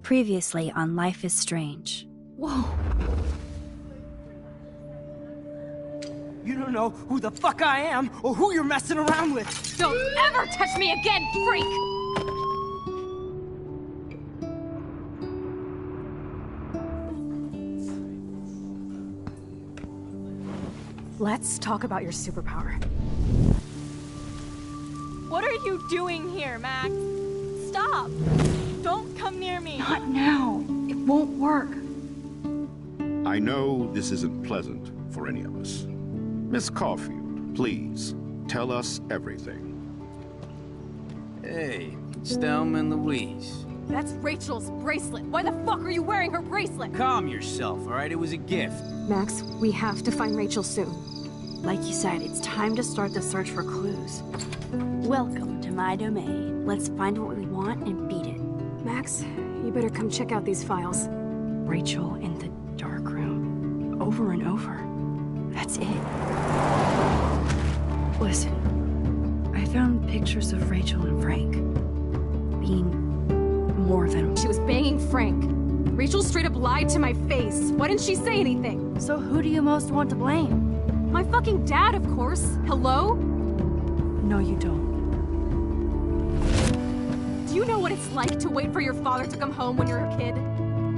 Previously on Life is Strange. Whoa. You don't know who the fuck I am or who you're messing around with. Don't ever touch me again, freak! Let's talk about your superpower. What are you doing here, Max? Stop! Don't come near me! Not now. It won't work. I know this isn't pleasant for any of us. Miss Caulfield, please, tell us everything. Hey, it's Thelma and Louise. That's Rachel's bracelet. Why the fuck are you wearing her bracelet? Calm yourself, all right? It was a gift. Max, we have to find Rachel soon. Like you said, it's time to start the search for clues. Welcome to my domain. Let's find what we want and beat it. Max, you better come check out these files. Rachel in the dark room. Over and over. That's it. Listen, I found pictures of Rachel and Frank being more than... She was banging Frank. Rachel straight up lied to my face. Why didn't she say anything? So who do you most want to blame? My fucking dad, of course. Hello? No, you don't. Do you know what it's like to wait for your father to come home when you're a kid?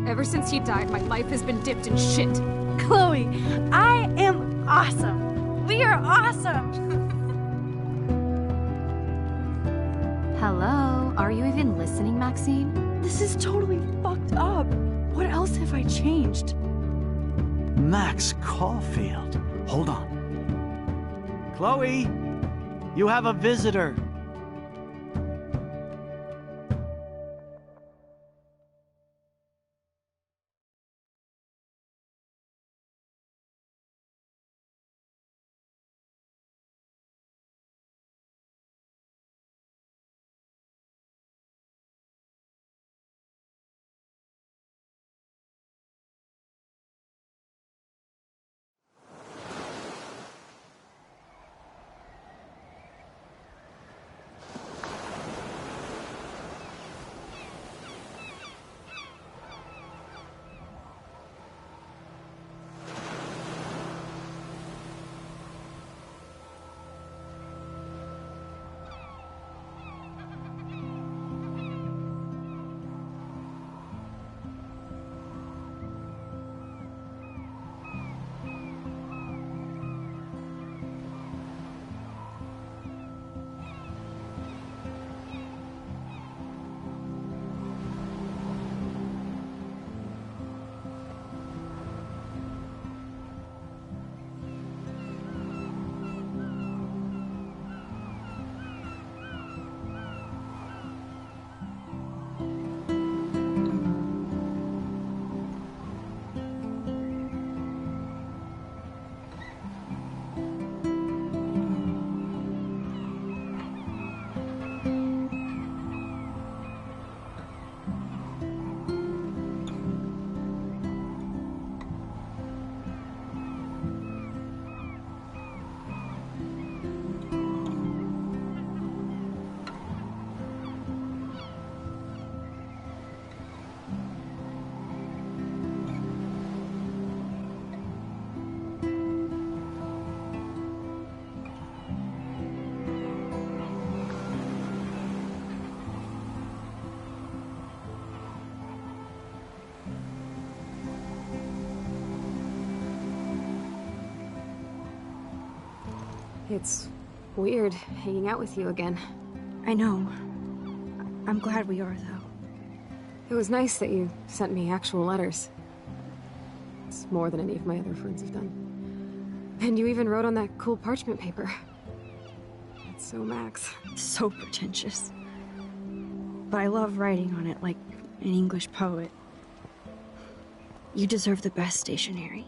Ever since he died, my life has been dipped in shit. Chloe, I am awesome. We are awesome. Hello? Are you even listening, Maxine? This is totally fucked up. What else have I changed? Max Caulfield. Hold on. Chloe, you have a visitor. It's weird hanging out with you again. I know. I'm glad we are, though. It was nice that you sent me actual letters. It's more than any of my other friends have done. And you even wrote on that cool parchment paper. It's so Max. So pretentious. But I love writing on it like an English poet. You deserve the best stationery.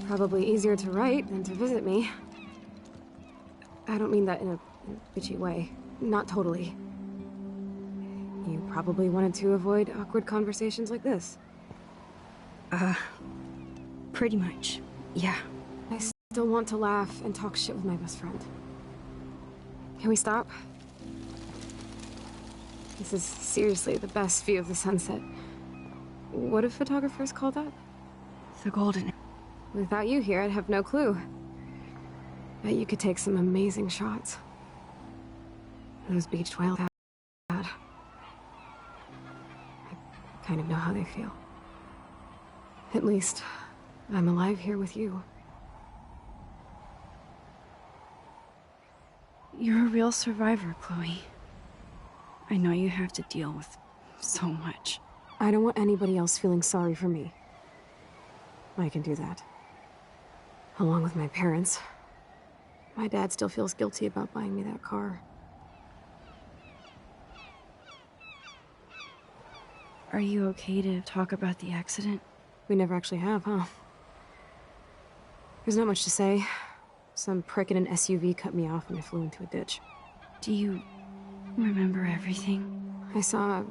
Probably easier to write than to visit me. I don't mean that in a bitchy way. Not totally. You probably wanted to avoid awkward conversations like this. Pretty much, yeah. I still want to laugh and talk shit with my best friend. Can we stop? This is seriously the best view of the sunset. What do photographers call that? The golden. Without you here, I'd have no clue. Bet you could take some amazing shots. Those beached whales had. I kind of know how they feel. At least, I'm alive here with you. You're a real survivor, Chloe. I know you have to deal with so much. I don't want anybody else feeling sorry for me. I can do that. Along with my parents. My dad still feels guilty about buying me that car. Are you okay to talk about the accident? We never actually have, huh? There's not much to say. Some prick in an SUV cut me off and I flew into a ditch. Do you remember everything? I saw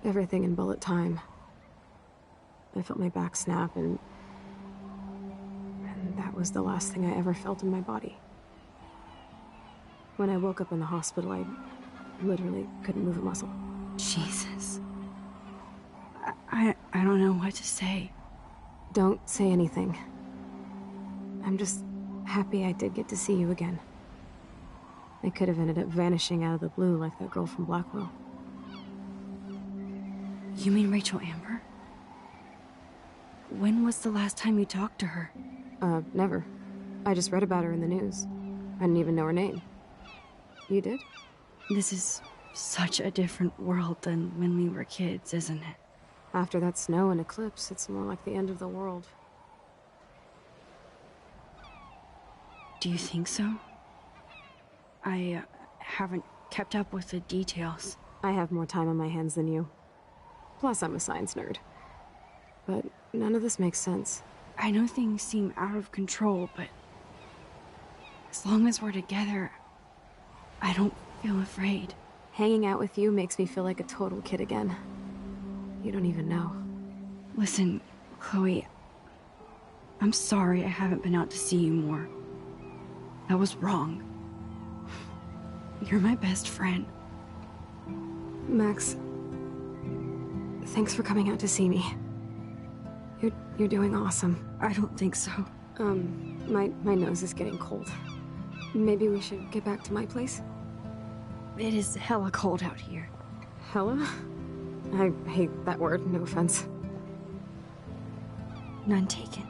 everything in bullet time. I felt my back snap and that was the last thing I ever felt in my body. When I woke up in the hospital, I literally couldn't move a muscle. Jesus. I don't know what to say. Don't say anything. I'm just happy I did get to see you again. I could have ended up vanishing out of the blue like that girl from Blackwell. You mean Rachel Amber? When was the last time you talked to her? Never. I just read about her in the news. I didn't even know her name. You did? This is such a different world than when we were kids, isn't it? After that snow and eclipse, it's more like the end of the world. Do you think so? I haven't kept up with the details. I have more time on my hands than you. Plus, I'm a science nerd. But none of this makes sense. I know things seem out of control, but as long as we're together, I don't feel afraid. Hanging out with you makes me feel like a total kid again. You don't even know. Listen, Chloe, I'm sorry I haven't been out to see you more. That was wrong. You're my best friend. Max, thanks for coming out to see me. You're doing awesome. I don't think so. My nose is getting cold. Maybe we should get back to my place? It is hella cold out here. Hella? I hate that word, no offense. None taken.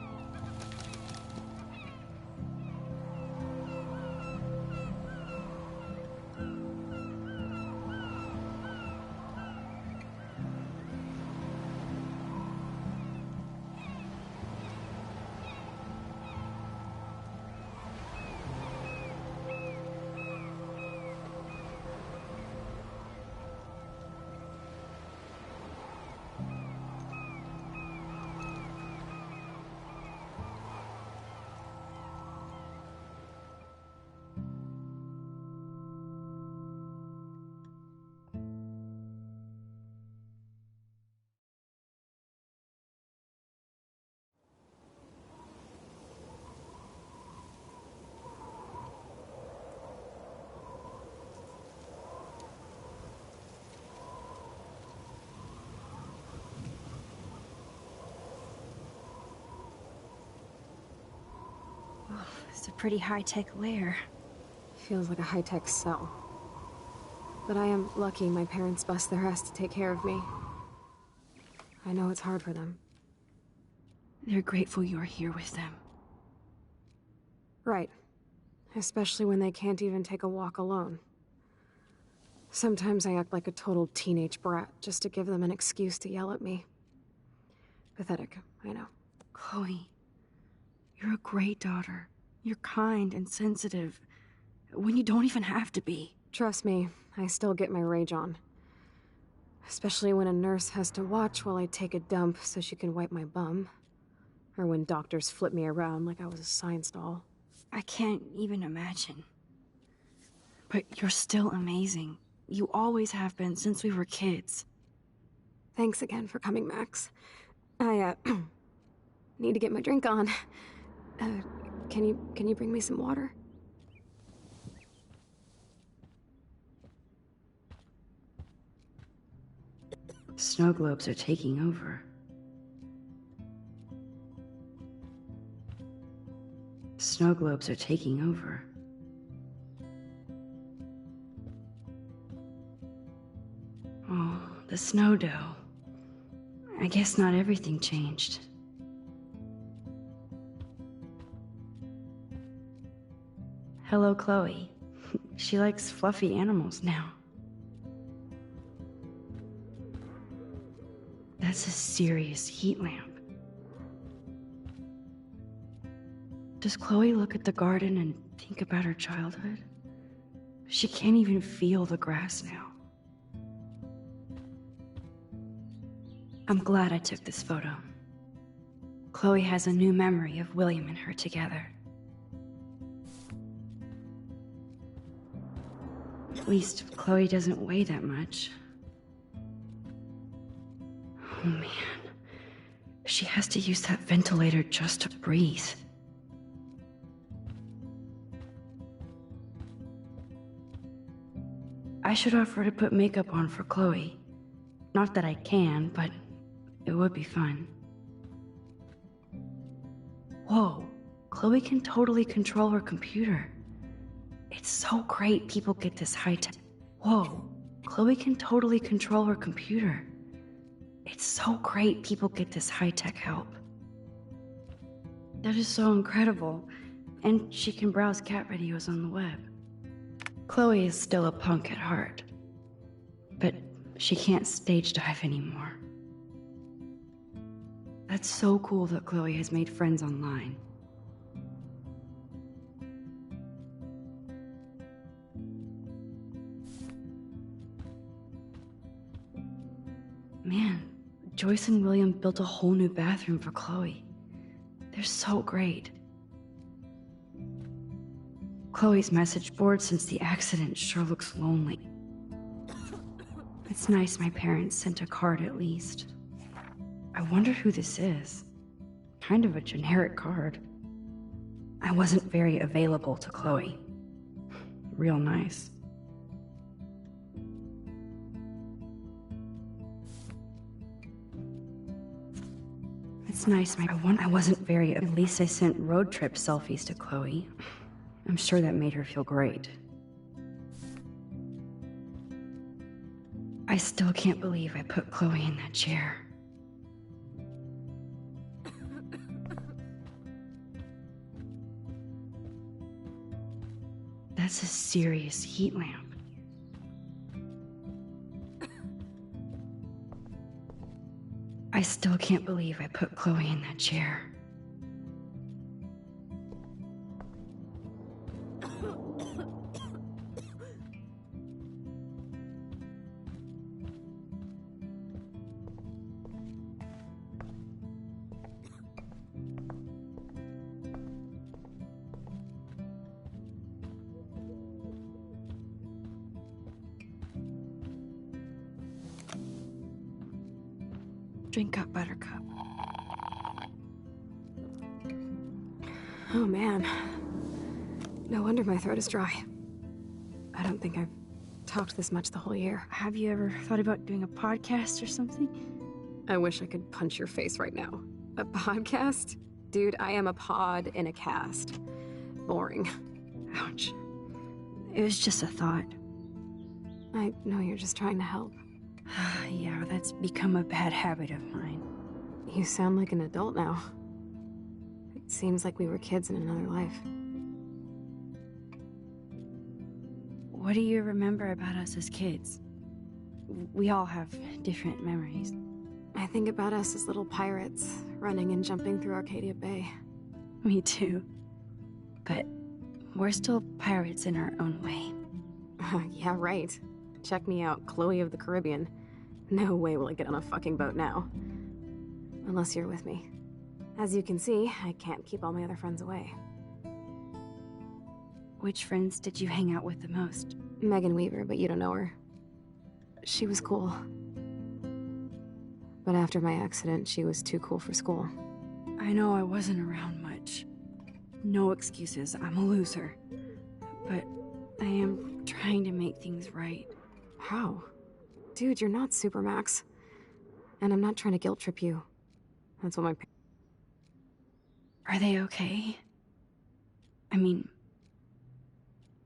It's a pretty high-tech lair. Feels like a high-tech cell. But I am lucky my parents bust their ass to take care of me. I know it's hard for them. They're grateful you're here with them. Right. Especially when they can't even take a walk alone. Sometimes I act like a total teenage brat just to give them an excuse to yell at me. Pathetic, I know. Chloe, you're a great daughter. You're kind and sensitive, when you don't even have to be. Trust me, I still get my rage on. Especially when a nurse has to watch while I take a dump so she can wipe my bum. Or when doctors flip me around like I was a science doll. I can't even imagine. But you're still amazing. You always have been since we were kids. Thanks again for coming, Max. I, need to get my drink on. Can you bring me some water? snow globes are taking over. Snow globes are taking over. Oh, the snow dough. I guess not everything changed. Hello, Chloe. She likes fluffy animals now. That's a serious heat lamp. Does Chloe look at the garden and think about her childhood? She can't even feel the grass now. I'm glad I took this photo. Chloe has a new memory of William and her together. At least Chloe doesn't weigh that much. Oh man, she has to use that ventilator just to breathe. I should offer to put makeup on for Chloe. Not that I can, but it would be fun. Whoa, Chloe can totally control her computer. It's so great people get this high-tech. Whoa, Chloe can totally control her computer. It's so great people get this high-tech help. That is so incredible. And she can browse cat videos on the web. Chloe is still a punk at heart. But she can't stage dive anymore. That's so cool that Chloe has made friends online. Man, Joyce and William built a whole new bathroom for Chloe. They're so great. Chloe's message board since the accident sure looks lonely. It's nice my parents sent a card at least. I wonder who this is. Kind of a generic card. I wasn't very available to Chloe. Real nice. It's nice I wasn't very... At least I sent road trip selfies to Chloe. I'm sure that made her feel great. I still can't believe I put Chloe in that chair. That's a serious heat lamp. I still can't believe I put Chloe in that chair. Drink up, Buttercup. Oh man. No wonder my throat is dry. I don't think I've talked this much the whole year. Have you ever thought about doing a podcast or something? I wish I could punch your face right now. A podcast? Dude, I am a pod in a cast. Boring. Ouch. It was just a thought. I know you're just trying to help. Yeah, that's become a bad habit of mine. You sound like an adult now. It seems like we were kids in another life. What do you remember about us as kids? We all have different memories. I think about us as little pirates, running and jumping through Arcadia Bay. Me too. But we're still pirates in our own way. Yeah, right. Check me out, Chloe of the Caribbean. No way will I get on a fucking boat now. Unless you're with me. As you can see, I can't keep all my other friends away. Which friends did you hang out with the most? Megan Weaver, but you don't know her. She was cool. But after my accident, she was too cool for school. I know I wasn't around much. No excuses, I'm a loser. But I am trying to make things right. How? Dude, you're not Supermax. And I'm not trying to guilt trip you. That's what my Are they okay? I mean,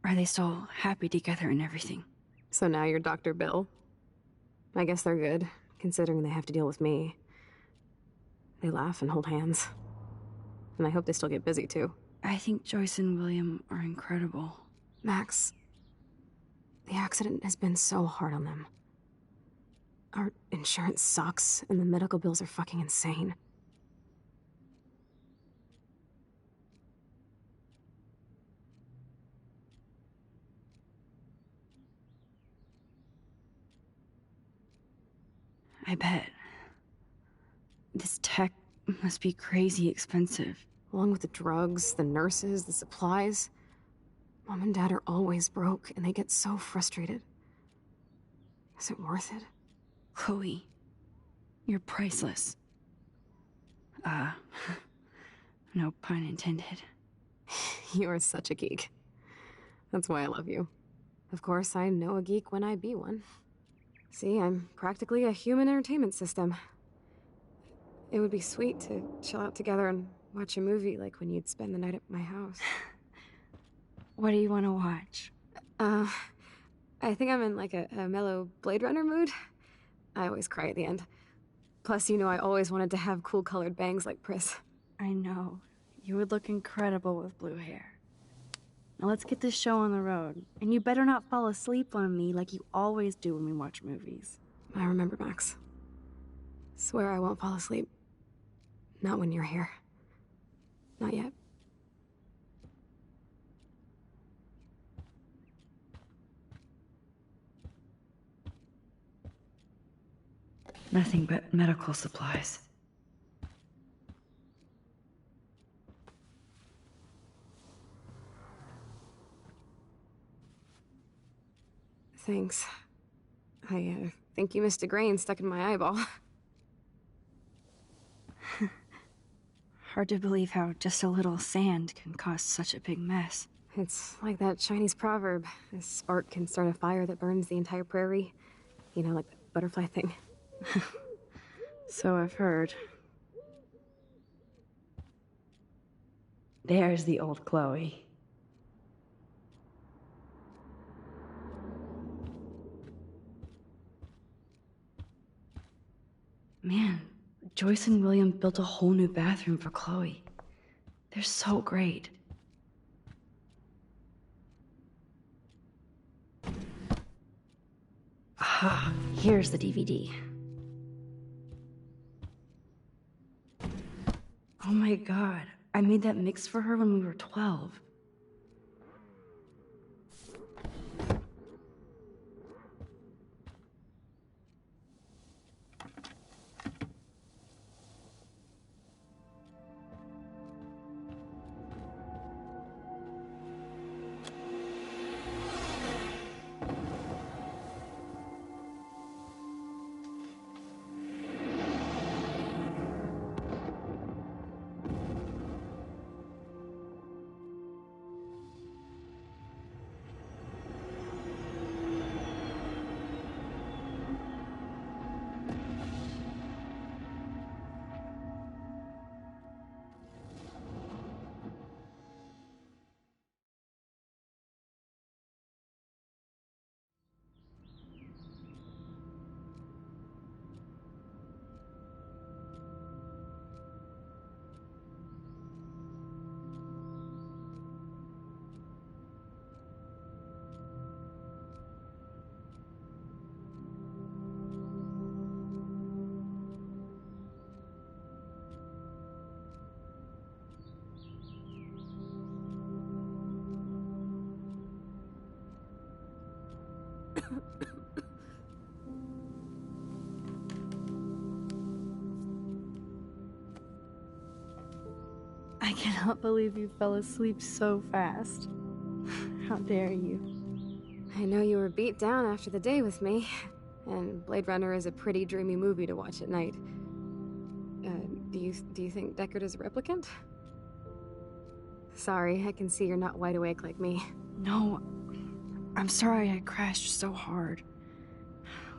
are they still happy together and everything? So now you're Dr. Bill? I guess they're good, considering they have to deal with me. They laugh and hold hands. And I hope they still get busy, too. I think Joyce and William are incredible. Max, the accident has been so hard on them. Our insurance sucks, and the medical bills are fucking insane. I bet. This tech must be crazy expensive. Along with the drugs, the nurses, the supplies. Mom and Dad are always broke, and they get so frustrated. Is it worth it? Chloe, you're priceless. No pun intended. You are such a geek. That's why I love you. Of course, I know a geek when I be one. See, I'm practically a human entertainment system. It would be sweet to chill out together and watch a movie like when you'd spend the night at my house. What do you want to watch? I think I'm in like a mellow Blade Runner mood. I always cry at the end. Plus, you know I always wanted to have cool colored bangs like Pris. I know. You would look incredible with blue hair. Now let's get this show on the road. And you better not fall asleep on me like you always do when we watch movies. I remember, Max. Swear I won't fall asleep. Not when you're here. Not yet. Nothing but medical supplies. Thanks. I think you missed a grain stuck in my eyeball. Hard to believe how just a little sand can cause such a big mess. It's like that Chinese proverb. A spark can start a fire that burns the entire prairie. You know, like the butterfly thing. So I've heard. There's the old Chloe. Man, Joyce and William built a whole new bathroom for Chloe. They're so great. Ah, here's the DVD. Oh my god, I made that mix for her when we were 12. I cannot believe you fell asleep so fast. How dare you? I know you were beat down after the day with me, and Blade Runner is a pretty dreamy movie to watch at night. Do you think Deckard is a replicant? Sorry, I can see you're not wide awake like me. No, I'm sorry I crashed so hard.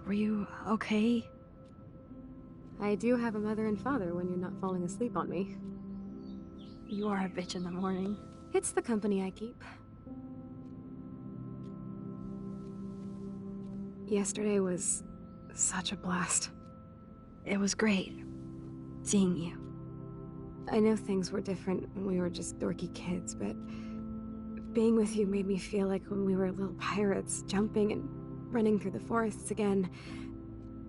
Were you okay? I do have a mother and father when you're not falling asleep on me. You are a bitch in the morning. It's the company I keep. Yesterday was such a blast. It was great seeing you. I know things were different when we were just dorky kids, but being with you made me feel like when we were little pirates, jumping and running through the forests again.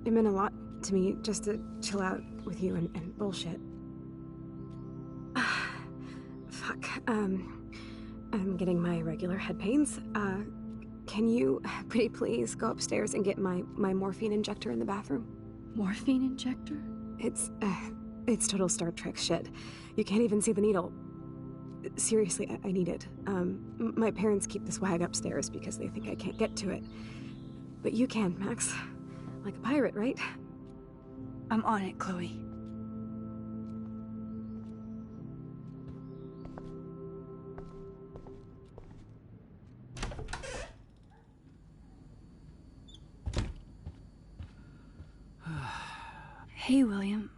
It meant a lot to me just to chill out with you and bullshit. Fuck, I'm getting my regular head pains. Can you, pretty please, go upstairs and get my morphine injector in the bathroom? Morphine injector? It's total Star Trek shit. You can't even see the needle. Seriously, I need it. My parents keep the swag upstairs because they think I can't get to it. But you can, Max. Like a pirate, right? I'm on it, Chloe. Hey, William.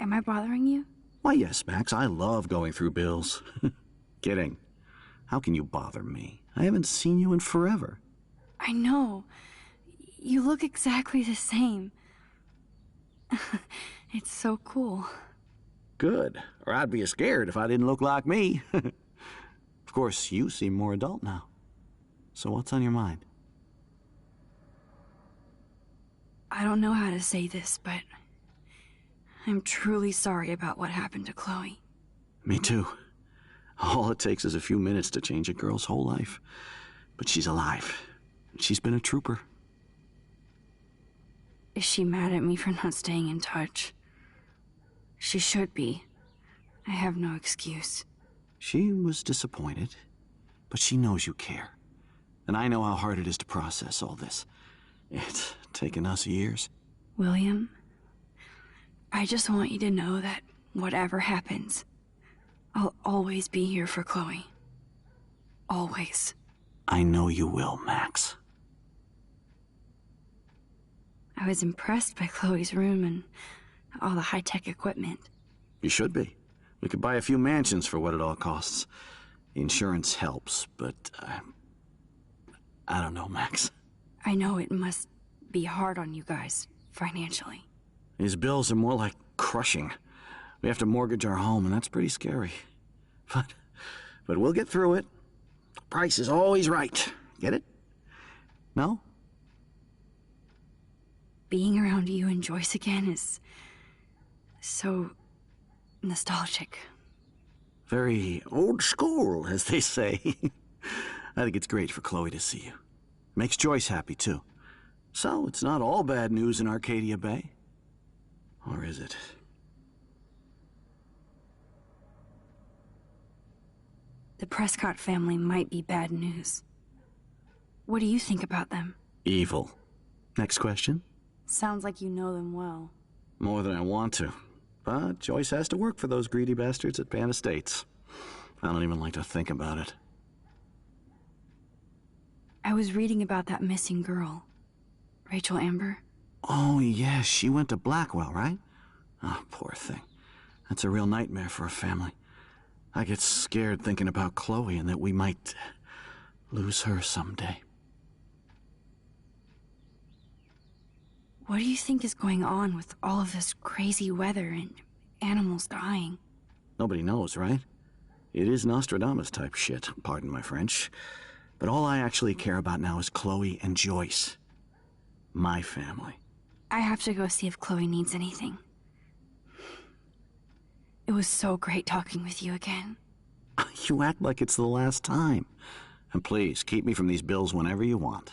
Am I bothering you? Why, yes, Max. I love going through bills. Kidding. How can you bother me? I haven't seen you in forever. I know. You look exactly the same. It's so cool. Good. Or I'd be scared if I didn't look like me. Of course, you seem more adult now. So what's on your mind? I don't know how to say this, but I'm truly sorry about what happened to Chloe. Me too. All it takes is a few minutes to change a girl's whole life. But she's alive. She's been a trooper. Is she mad at me for not staying in touch? She should be. I have no excuse. She was disappointed, but she knows you care. And I know how hard it is to process all this. It's taken us years. William, I just want you to know that whatever happens, I'll always be here for Chloe. Always. I know you will, Max. I was impressed by Chloe's room and all the high-tech equipment. You should be. We could buy a few mansions for what it all costs. The insurance helps, but I don't know, Max. I know it must be hard on you guys, financially. These bills are more like crushing. We have to mortgage our home, and that's pretty scary. But we'll get through it. Price is always right. Get it? No? Being around you and Joyce again is so nostalgic. Very old school, as they say. I think it's great for Chloe to see you. Makes Joyce happy, too. So, it's not all bad news in Arcadia Bay. Or is it? The Prescott family might be bad news. What do you think about them? Evil. Next question? Sounds like you know them well. More than I want to. But Joyce has to work for those greedy bastards at Pan Estates. I don't even like to think about it. I was reading about that missing girl. Rachel Amber. Oh, yeah, she went to Blackwell, right? Oh, poor thing. That's a real nightmare for a family. I get scared thinking about Chloe and that we might lose her someday. What do you think is going on with all of this crazy weather and animals dying? Nobody knows, right? It is Nostradamus type shit, pardon my French. But all I actually care about now is Chloe and Joyce. My family. I have to go see if Chloe needs anything. It was so great talking with you again. You act like it's the last time. And please, keep me from these bills whenever you want.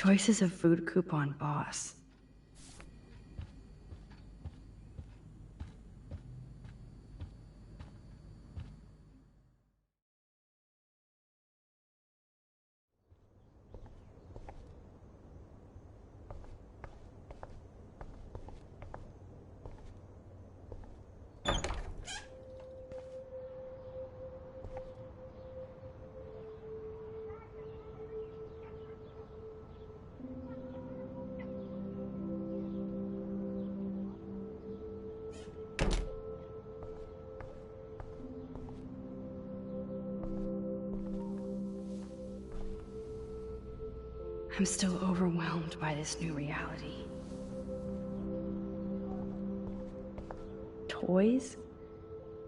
Joyce is a food coupon boss. I'm still overwhelmed by this new reality. Toys?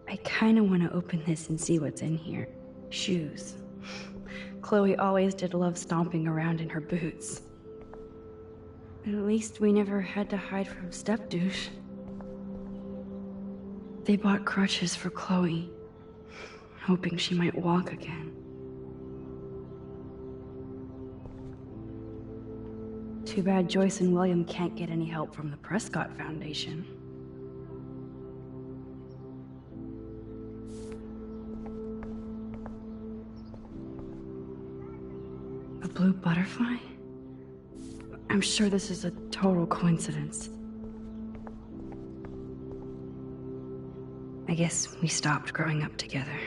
I kinda wanna open this and see what's in here. Shoes. Chloe always did love stomping around in her boots. At least we never had to hide from Step-douche. They bought crutches for Chloe, hoping she might walk again. Too bad Joyce and William can't get any help from the Prescott Foundation. A blue butterfly? I'm sure this is a total coincidence. I guess we stopped growing up together.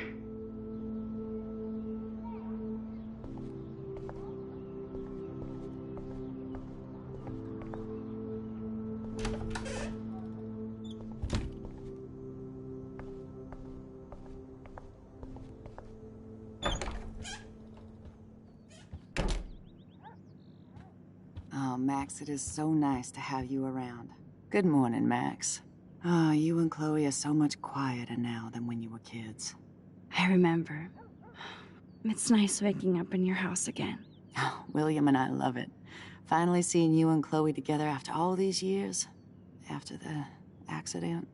Oh, Max, it is so nice to have you around. Good morning, Max. Oh, you and Chloe are so much quieter now than when you were kids. I remember. It's nice waking up in your house again. Oh, William and I love it. Finally seeing you and Chloe together after all these years. After the accident.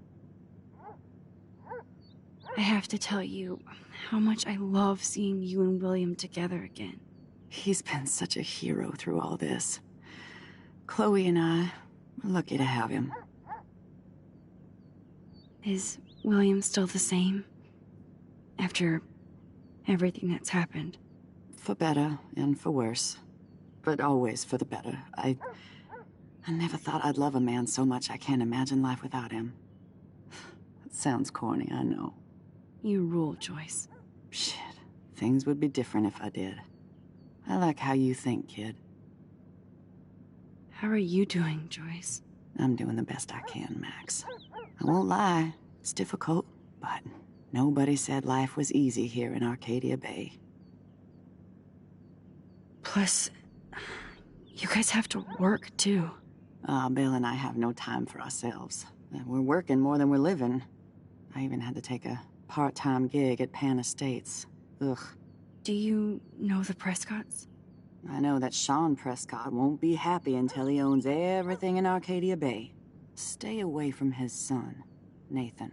I have to tell you how much I love seeing you and William together again. He's been such a hero through all this. Chloe and I, we're lucky to have him. Is William still the same? After everything that's happened? For better and for worse. But always for the better. I never thought I'd love a man so much I can't imagine life without him. It sounds corny, I know. You rule, Joyce. Shit. Things would be different if I did. I like how you think, kid. How are you doing, Joyce? I'm doing the best I can, Max. I won't lie. It's difficult, but nobody said life was easy here in Arcadia Bay. Plus, you guys have to work, too. Bill and I have no time for ourselves. We're working more than we're living. I even had to take a part-time gig at Pan Estates. Ugh. Do you know the Prescotts? I know that Sean Prescott won't be happy until he owns everything in Arcadia Bay. Stay away from his son, Nathan.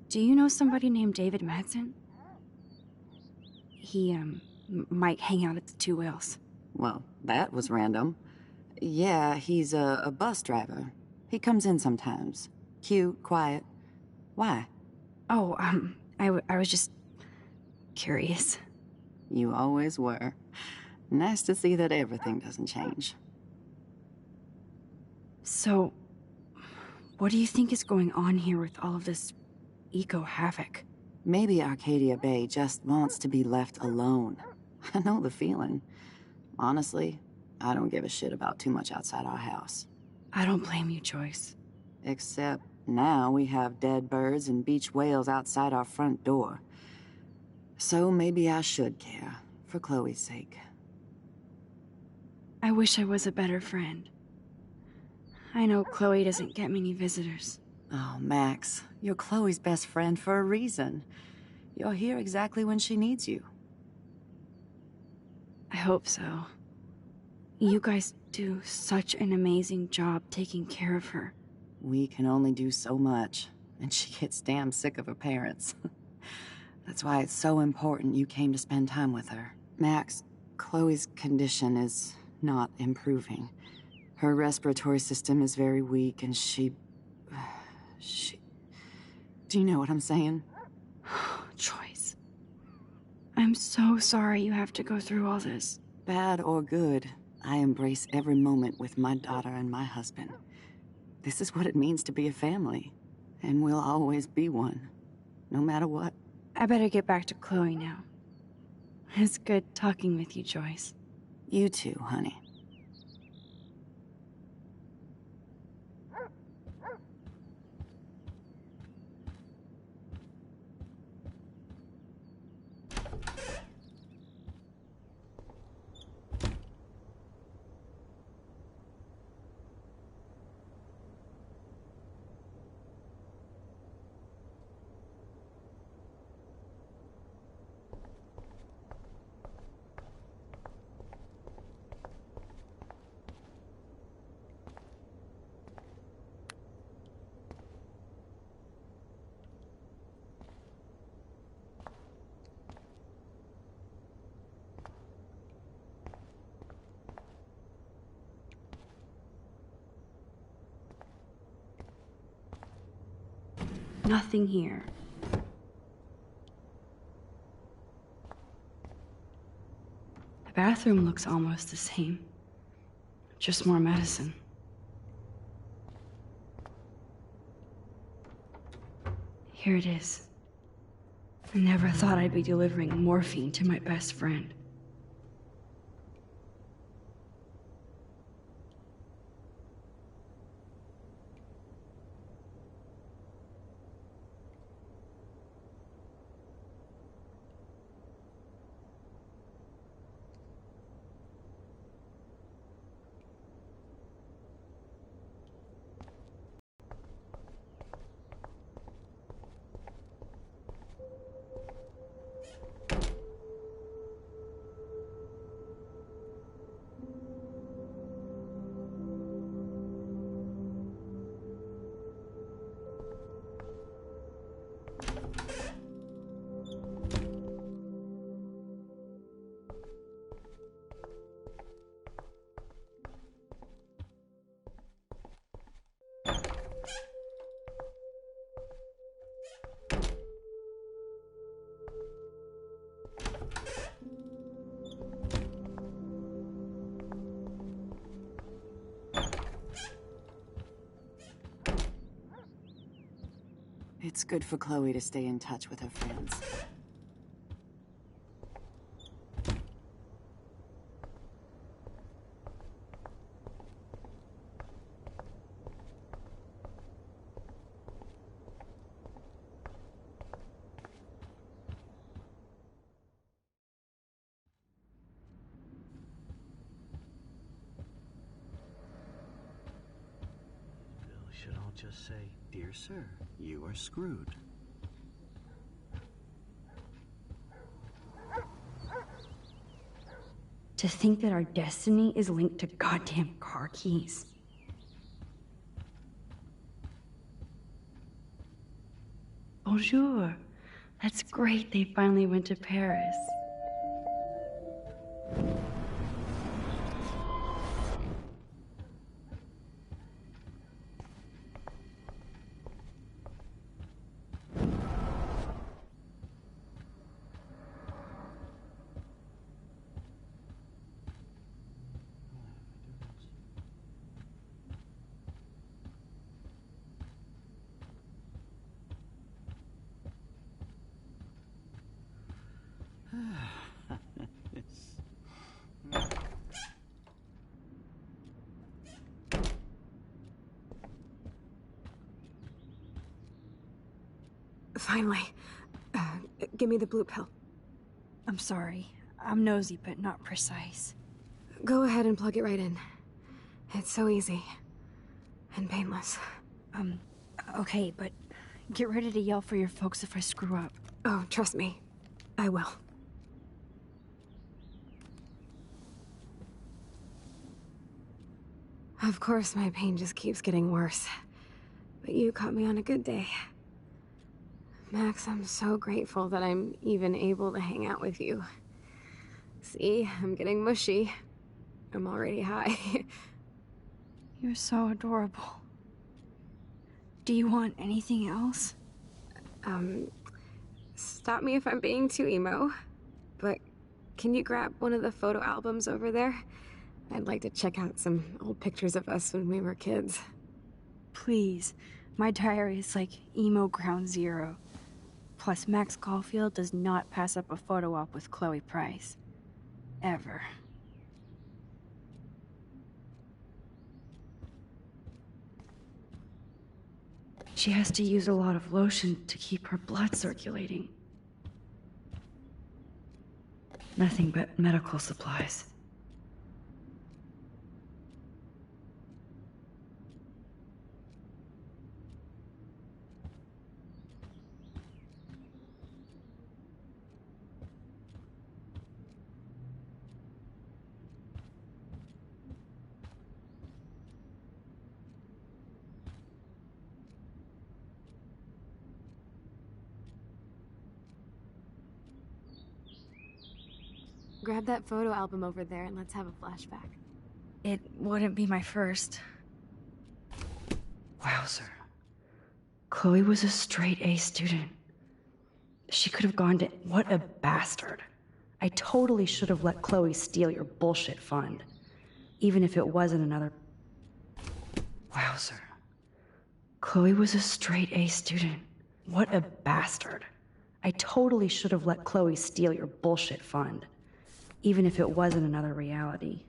Do you know somebody named David Madsen? He, might hang out at the Two Whales. Well, that was random. Yeah, he's a bus driver. He comes in sometimes. Cute, quiet. Why? Oh, I was just curious. You always were. Nice to see that everything doesn't change. So, what do you think is going on here with all of this eco-havoc? Maybe Arcadia Bay just wants to be left alone. I know the feeling. Honestly, I don't give a shit about too much outside our house. I don't blame you, Joyce. Except now we have dead birds and beach whales outside our front door. So maybe I should care, for Chloe's sake. I wish I was a better friend. I know Chloe doesn't get many visitors. Oh, Max, you're Chloe's best friend for a reason. You're here exactly when she needs you. I hope so. You guys do such an amazing job taking care of her. We can only do so much, and she gets damn sick of her parents. That's why it's so important you came to spend time with her. Max, Chloe's condition is not improving. Her respiratory system is very weak, and she... Do you know what I'm saying? Joyce. I'm so sorry you have to go through all this. Bad or good, I embrace every moment with my daughter and my husband. This is what it means to be a family, and we'll always be one, no matter what. I better get back to Chloe now. It's good talking with you, Joyce. You too, honey. Nothing here. The bathroom looks almost the same. Just more medicine. Here it is. I never thought I'd be delivering morphine to my best friend. It's good for Chloe to stay in touch with her friends. Should all just say, "Dear sir, you are screwed." To think that our destiny is linked to goddamn car keys. Bonjour. That's great they finally went to Paris. Finally. Give me the blue pill. I'm sorry. I'm nosy, but not precise. Go ahead and plug it right in. It's so easy. And painless. Okay, but get ready to yell for your folks if I screw up. Oh, trust me. I will. Of course, my pain just keeps getting worse. But you caught me on a good day. Max, I'm so grateful that I'm even able to hang out with you. See, I'm getting mushy. I'm already high. You're so adorable. Do you want anything else? Stop me if I'm being too emo, but can you grab one of the photo albums over there? I'd like to check out some old pictures of us when we were kids. Please. My diary is like emo ground zero. Plus, Max Caulfield does not pass up a photo op with Chloe Price. Ever. She has to use a lot of lotion to keep her blood circulating. Nothing but medical supplies. Grab that photo album over there and let's have a flashback. It wouldn't be my first. Wowzer. Chloe was a straight A student. She could have gone to... What a bastard. I totally should have let Chloe steal your bullshit fund. Even if it wasn't another... Wowzer. Chloe was a straight A student. What a bastard. I totally should have let Chloe steal your bullshit fund. Even if it wasn't another reality.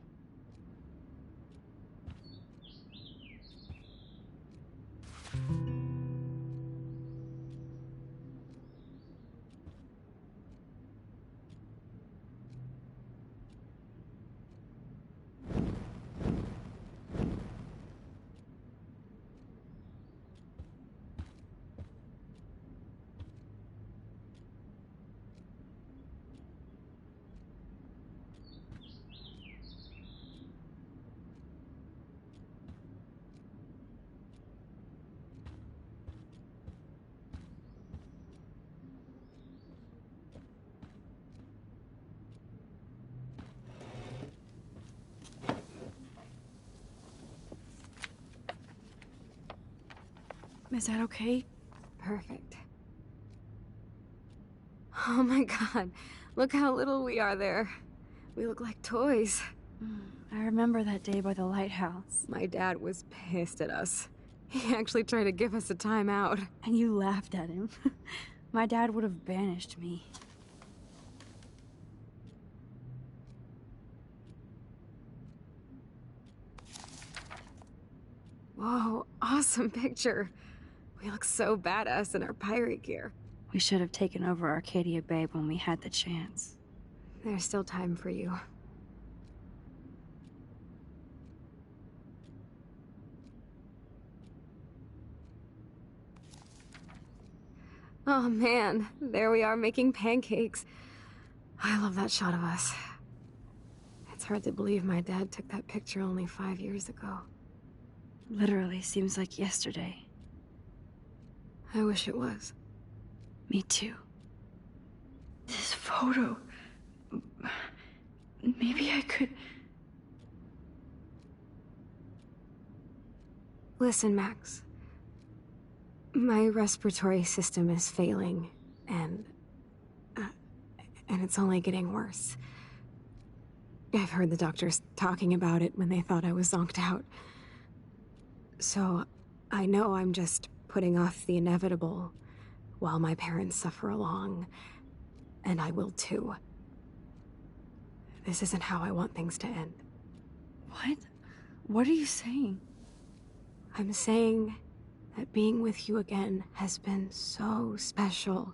Is that okay? Perfect. Oh my god, look how little we are there. We look like toys. I remember that day by the lighthouse. My dad was pissed at us. He actually tried to give us a timeout. And you laughed at him. My dad would have banished me. Whoa, awesome picture. We look so badass in our pirate gear. We should have taken over Arcadia Bay when we had the chance. There's still time for you. Oh man, there we are making pancakes. I love that shot of us. It's hard to believe my dad took that picture only 5 years ago. Literally seems like yesterday. I wish it was. Me too. This photo... Maybe I could... Listen, Max. My respiratory system is failing, and it's only getting worse. I've heard the doctors talking about it when they thought I was zonked out. So, I know I'm just putting off the inevitable while my parents suffer along, and I will too. This isn't how I want things to end. What? What are you saying? I'm saying that being with you again has been so special.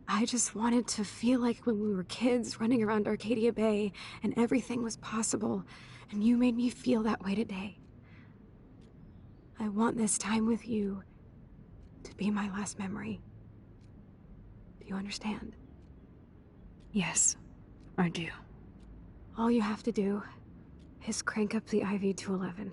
I just wanted to feel like when we were kids running around Arcadia Bay and everything was possible, and you made me feel that way today. I want this time with you to be my last memory. Do you understand? Yes, I do. All you have to do is crank up the IV to 11.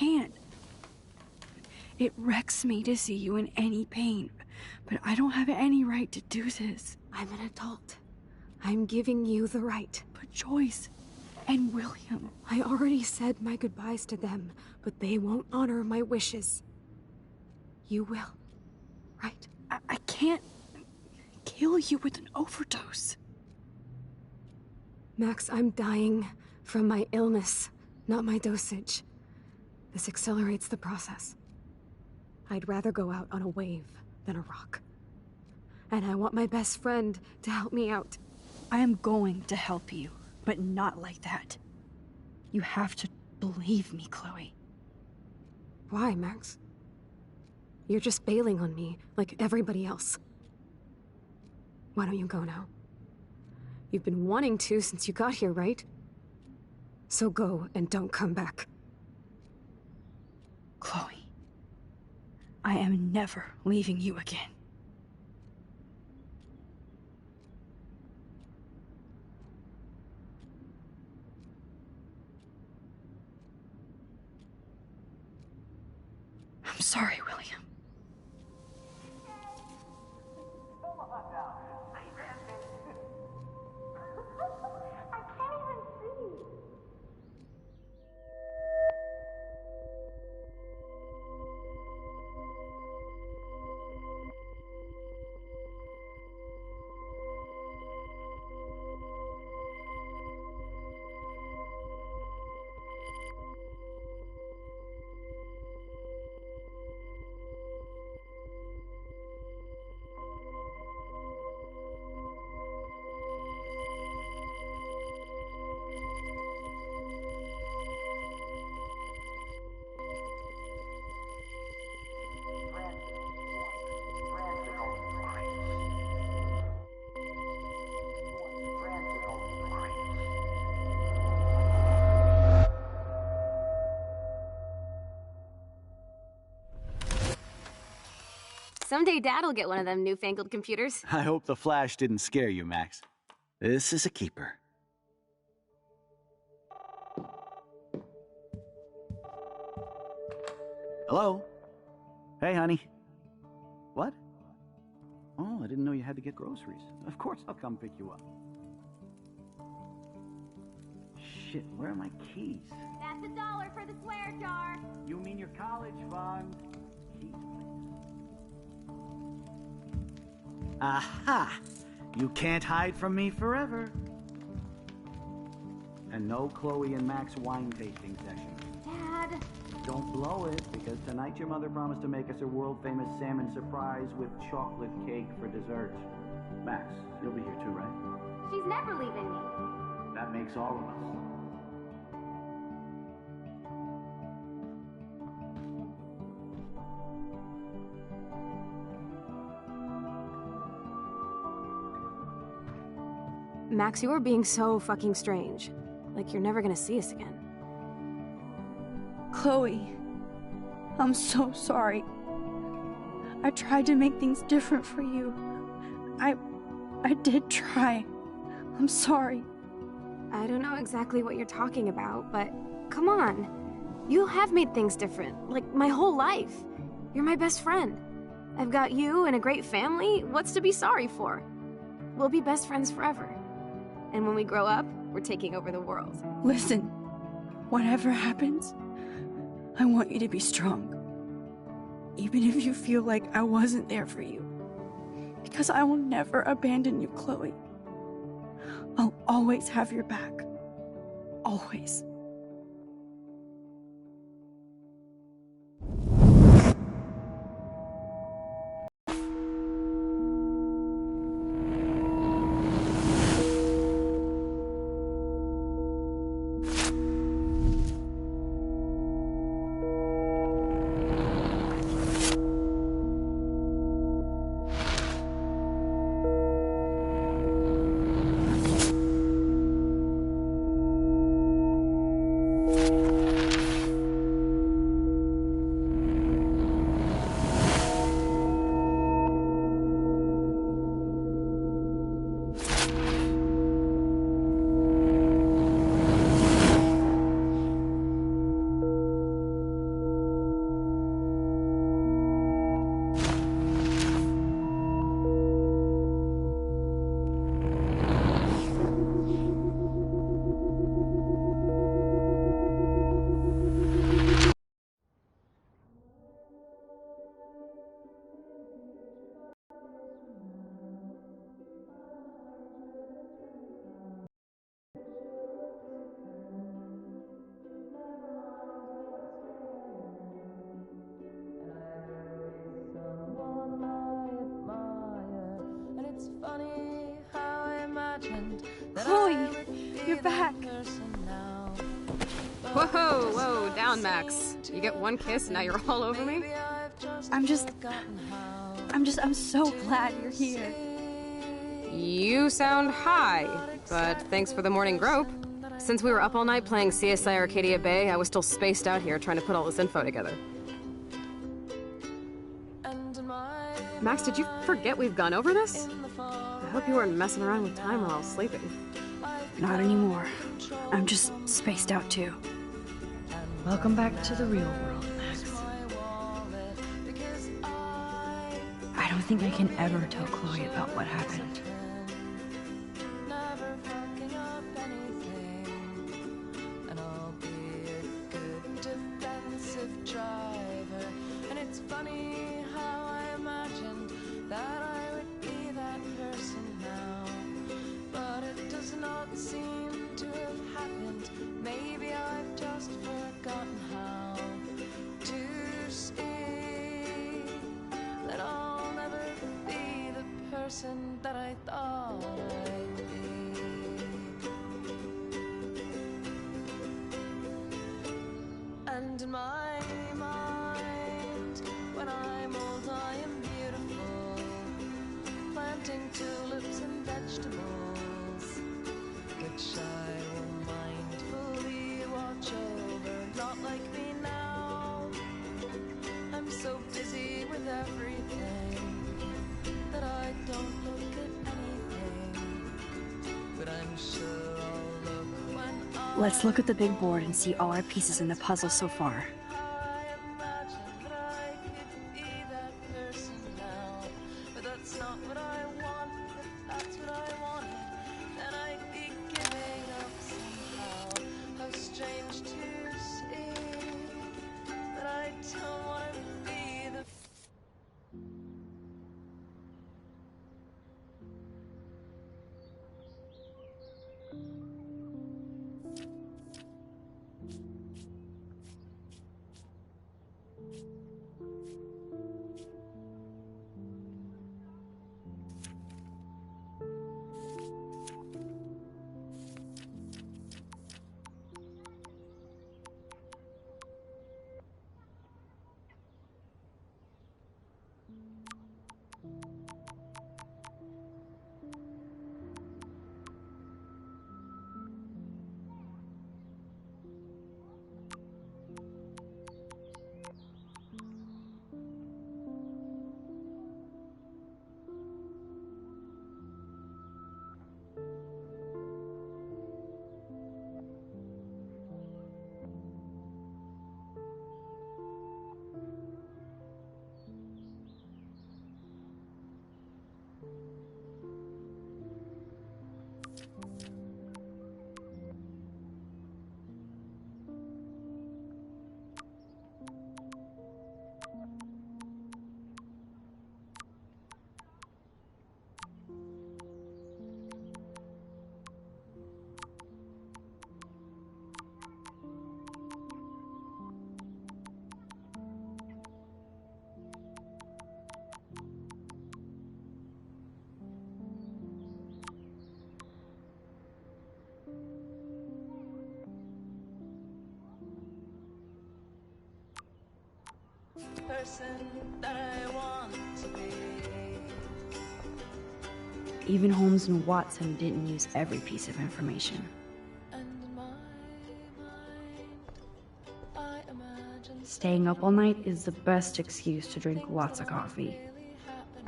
can't. It wrecks me to see you in any pain, but I don't have any right to do this. I'm an adult. I'm giving you the right. But Joyce and William... I already said my goodbyes to them, but they won't honor my wishes. You will, right? I can't kill you with an overdose. Max, I'm dying from my illness, not my dosage. This accelerates the process. I'd rather go out on a wave than a rock. And I want my best friend to help me out. I am going to help you, but not like that. You have to believe me, Chloe. Why, Max? You're just bailing on me like everybody else. Why don't you go now? You've been wanting to since you got here, right? So go and don't come back. Chloe, I am never leaving you again. I'm sorry, William. Someday Dad'll get one of them newfangled computers. I hope the flash didn't scare you, Max. This is a keeper. Hello? Hey, honey. What? Oh, I didn't know you had to get groceries. Of course I'll come pick you up. Shit, where are my keys? That's $1 for the swear jar. You mean your college fund? Keys, please. Aha! You can't hide from me forever. And no Chloe and Max wine tasting session. Dad. Don't blow it, because tonight your mother promised to make us a world-famous salmon surprise with chocolate cake for dessert. Max, you'll be here too, right? She's never leaving me. That makes all of us. Max, you're being so fucking strange. Like you're never gonna see us again. Chloe, I'm so sorry. I tried to make things different for you. I did try. I'm sorry. I don't know exactly what you're talking about, but come on. You have made things different, like my whole life. You're my best friend. I've got you and a great family. What's to be sorry for? We'll be best friends forever. And when we grow up, we're taking over the world. Listen, whatever happens, I want you to be strong. Even if you feel like I wasn't there for you. Because I will never abandon you, Chloe. I'll always have your back. Always. Chloe, you're back. Whoa, whoa, down, Max. You get one kiss, now you're all over me? I'm so glad you're here. You sound high, but thanks for the morning grope. Since we were up all night playing CSI Arcadia Bay, I was still spaced out here trying to put all this info together. Max, did you forget we've gone over this? I hope you weren't messing around with time while I was sleeping. Not anymore. I'm just spaced out too. Welcome back to the real world, Max. I don't think I can ever tell Chloe about what happened. That I thought I'd be. And in my mind, when I'm old, I am beautiful, planting tulips and vegetables, which I will mindfully watch over. Not like me now, I'm so busy with everything that I don't look at anything, but I'm sure I'll look when Let's look at the big board and see all our pieces in the puzzle so far. I imagine that I could be that person now, but that's not what I want. If that's what I wanted, then I'd be giving up somehow. How strange to see that I don't want to be the person that I want to be. Even Holmes and Watson didn't use every piece of information. And in my mind, I imagine Staying up all night is the best excuse to drink lots of coffee. really happening.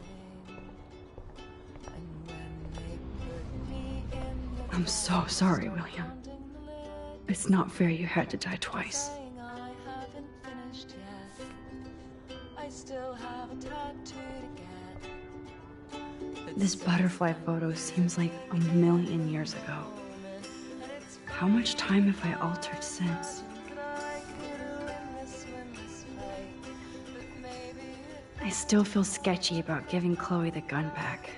And when they put me in the I'm so sorry, William. counting the lid, It's not fair you had to die twice. saying I haven't finished yet. I still have a tattoo to get. This butterfly photo seems like a million years ago. How much time have I altered since? I still feel sketchy about giving Chloe the gun back.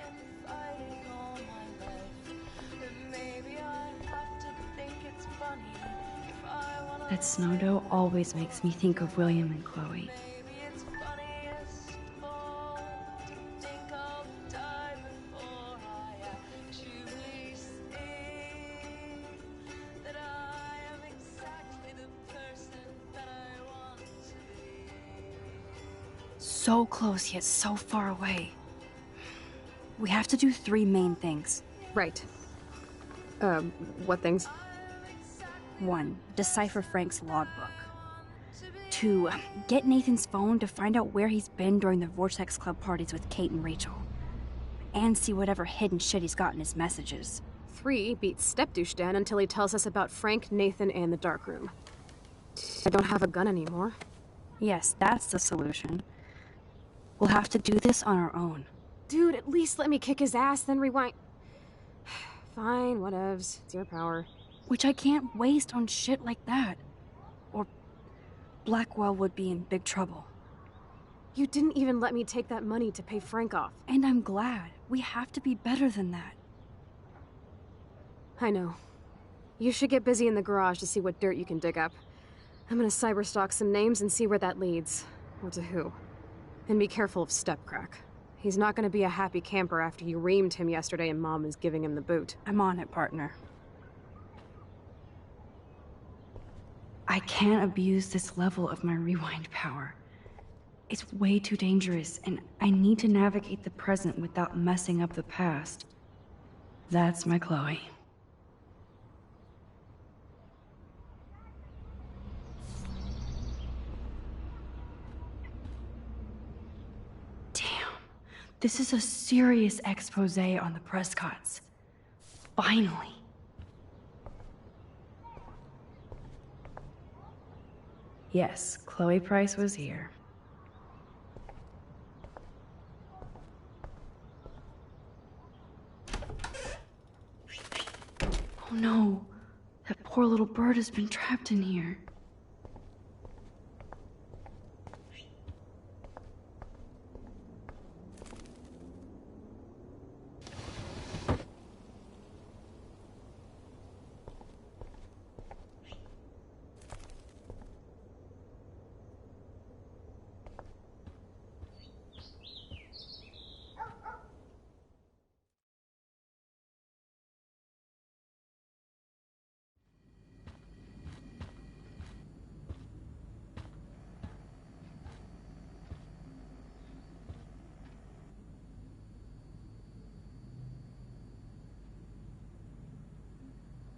That snow dough always makes me think of William and Chloe. so close yet so far away. We have to do 3 main things. Right. What things? 1. Decipher Frank's logbook. 2. Get Nathan's phone to find out where he's been during the Vortex Club parties with Kate and Rachel. And see whatever hidden shit he's got in his messages. 3. Beat Stepdouche Dan until he tells us about Frank, Nathan, and the darkroom. I don't have a gun anymore. Yes, that's the solution. We'll have to do this on our own. Dude, at least let me kick his ass, then rewind. Fine, whatevs. It's your power. Which I can't waste on shit like that. Or Blackwell would be in big trouble. You didn't even let me take that money to pay Frank off. And I'm glad. We have to be better than that. I know. You should get busy in the garage to see what dirt you can dig up. I'm gonna cyberstalk some names and see where that leads. Or to who. And be careful of Stepcrack. He's not gonna be a happy camper after you reamed him yesterday and Mom is giving him the boot. I'm on it, partner. I can't abuse this level of my rewind power. It's way too dangerous, and I need to navigate the present without messing up the past. That's my Chloe. Damn. This is a serious expose on the Prescotts. Finally. Yes, Chloe Price was here. Oh no, that poor little bird has been trapped in here.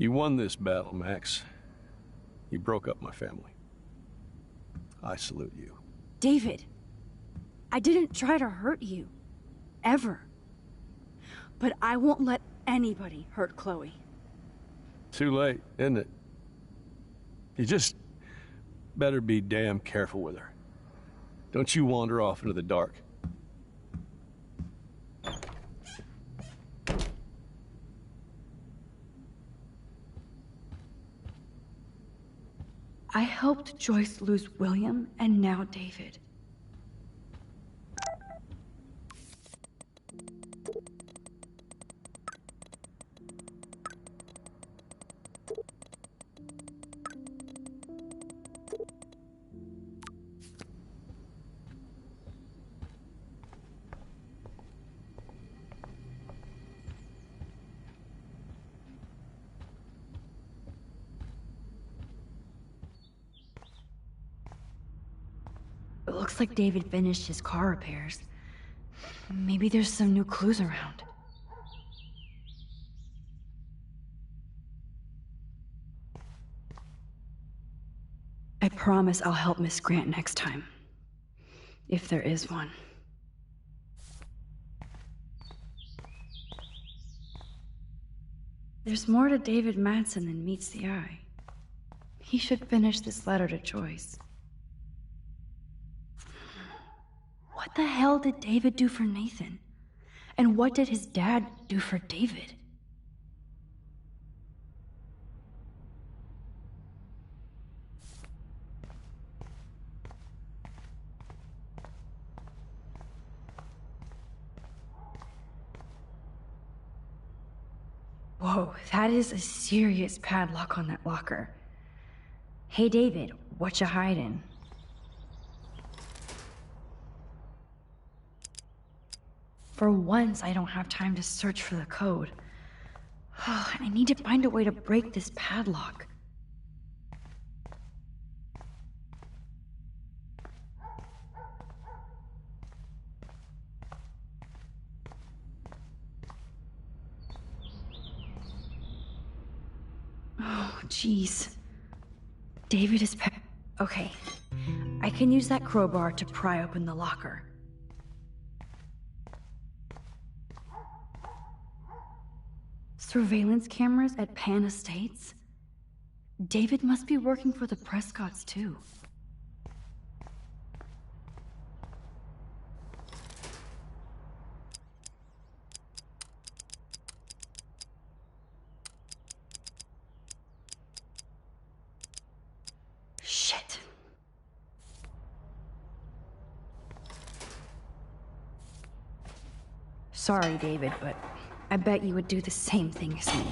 You won this battle, Max. You broke up my family. I salute you. David, I didn't try to hurt you. Ever. But I won't let anybody hurt Chloe. Too late, isn't it? You just better be damn careful with her. Don't you wander off into the dark. I helped Joyce lose William and now David. It looks like David finished his car repairs. Maybe there's some new clues around. I promise I'll help Miss Grant next time. If there is one. There's more to David Madsen than meets the eye. He should finish this letter to Joyce. What the hell did David do for Nathan? And what did his dad do for David? Whoa, that is a serious padlock on that locker. Hey David, what you hiding? For once, I don't have time to search for the code. I need to find a way to break this padlock. jeez. David is okay. I can use that crowbar to pry open the locker. Surveillance cameras at Pan Estates? David must be working for the Prescotts, too. Shit. Sorry, David, but I bet you would do the same thing as me.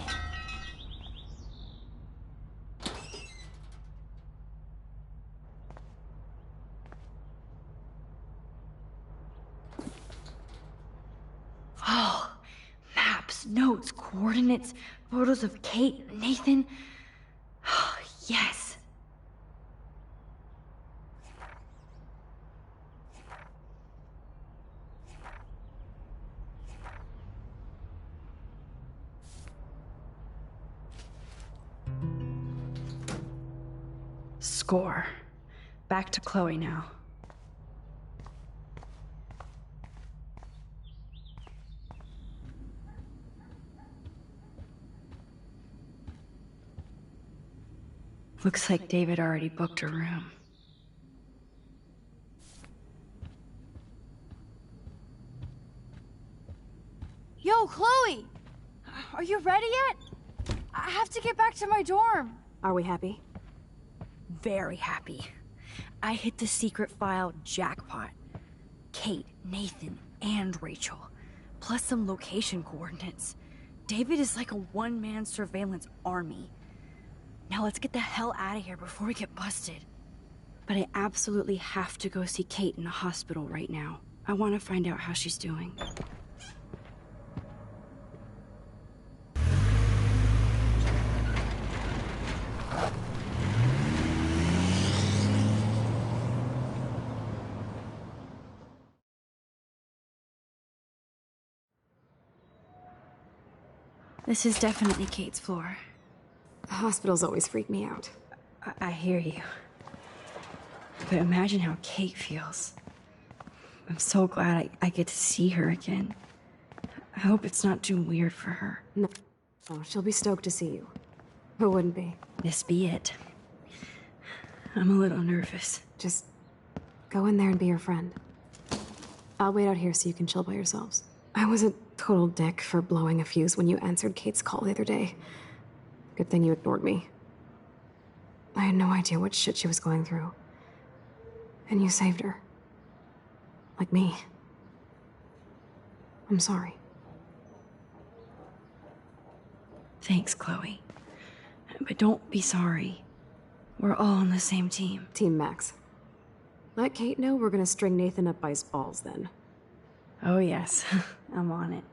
Oh, maps, notes, coordinates, photos of Kate, Nathan. Oh, yes. Score. Back to Chloe now. Looks like David already booked a room. Yo, Chloe! Are you ready yet? I have to get back to my dorm. Are we happy? Very happy. I hit the secret file jackpot. Kate, Nathan, and Rachel. Plus some location coordinates. David is like a one-man surveillance army. Now let's get the hell out of here before we get busted. But I absolutely have to go see Kate in the hospital right now. I want to find out how she's doing. This is definitely Kate's floor. Hospitals always freak me out. I hear you. But imagine how Kate feels. I'm so glad I get to see her again. I hope it's not too weird for her. No. Oh, she'll be stoked to see you. Who wouldn't be? This be it. I'm a little nervous. Just go in there and be your friend. I'll wait out here so you can chill by yourselves. I was a total dick for blowing a fuse when you answered Kate's call the other day. Good thing you ignored me. I had no idea what shit she was going through. And you saved her. Like me. I'm sorry. Thanks, Chloe. But don't be sorry. We're all on the same team. Team Max. Let Kate know we're gonna string Nathan up by his balls then. Oh yes, I'm on it.